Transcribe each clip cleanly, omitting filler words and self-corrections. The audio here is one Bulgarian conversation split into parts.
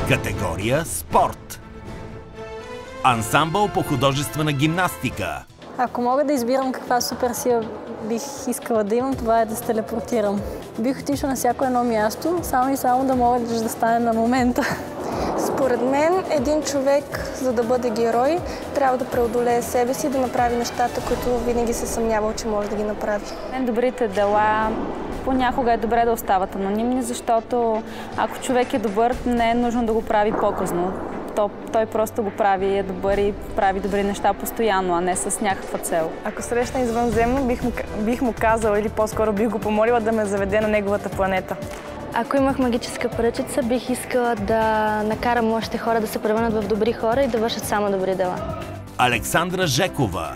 Категория спорт. Ансамбъл по художествена гимнастика. Ако мога да избирам каква суперсила бих искала да имам, това е да се телепортирам. Бих отишла на всяко едно място, само и само да мога да стане на момента. Според мен, един човек, за да бъде герой, трябва да преодолее себе си и да направи нещата, които винаги се съмнявал, че може да ги направи. Добрите дела понякога е добре да остават анонимни, защото ако човек е добър, не е нужно да го прави по-късно. Той просто го прави, е добър и прави добри неща постоянно, а не с някаква цел. Ако срещна извънземно, бих му казала или по-скоро бих го помолила да ме заведе на неговата планета. Ако имах магическа пръчица, бих искала да накарам още хора да се превърнат в добри хора и да вършат само добри дела. Александра Жекова.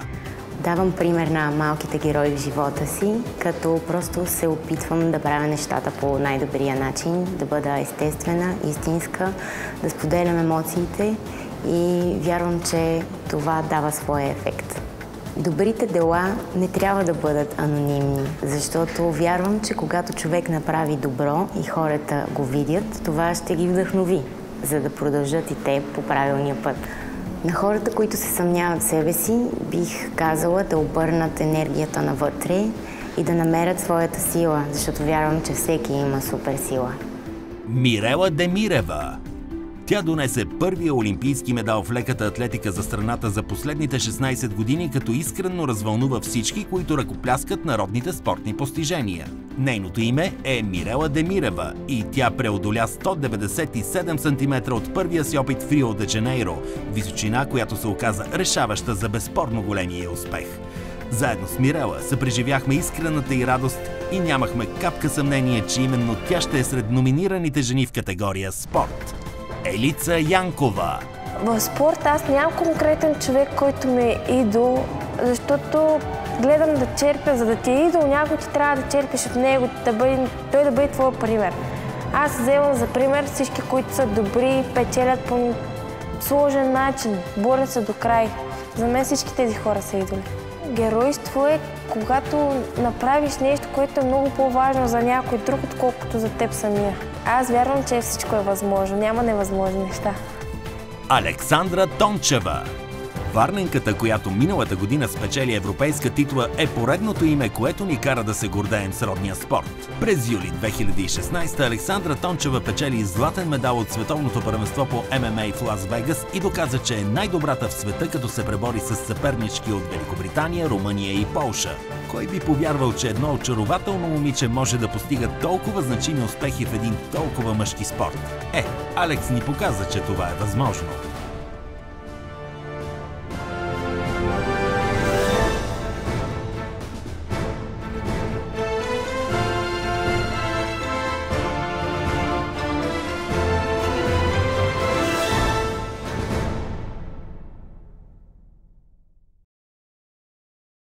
Давам пример на малките герои в живота си, като просто се опитвам да правя нещата по най-добрия начин, да бъда естествена, истинска, да споделям емоциите и вярвам, че това дава своя ефект. Добрите дела не трябва да бъдат анонимни, защото вярвам, че когато човек направи добро и хората го видят, това ще ги вдъхнови, за да продължат и те по правилния път. На хората, които се съмняват в себе си, бих казала да обърнат енергията навътре и да намерят своята сила, защото вярвам, че всеки има суперсила. Мирела Демирева. Тя донесе първия олимпийски медал в леката атлетика за страната за последните 16 години, като искрено развълнува всички, които ръкопляскат народните спортни постижения. Нейното име е Мирела Демирева и тя преодоля 197 см от първия си опит в Рио де Джанейро, височина, която се оказа решаваща за безспорно големия успех. Заедно с Мирела съпреживяхме искрената й радост и нямахме капка съмнение, че именно тя ще е сред номинираните жени в категория спорт. Елица Янкова. В спорт аз нямам конкретен човек, който ми е идол, защото гледам да черпя. За да ти е идол, някой ти трябва да черпиш от него, той да бъде твой пример. Аз вземам за пример всички, които са добри, печелят по сложен начин, борят се до край. За мен всички тези хора са идоли. Геройство е когато направиш нещо, което е много по-важно за някой друг, отколкото за теб самия. Аз вярвам, че всичко е възможно. Няма невъзможни неща. Александра Тончева. Варненката, която миналата година спечели европейска титла, е поредното име, което ни кара да се гордеем с родния спорт. През юли 2016 Александра Тончева печели златен медал от световното първенство по ММА в Лас Вегас и доказа, че е най-добрата в света, като се пребори с съпернички от Великобритания, Румъния и Полша. Кой би повярвал, че едно очарователно момиче може да постига толкова значими успехи в един толкова мъжки спорт? Алекс ни показа, че това е възможно.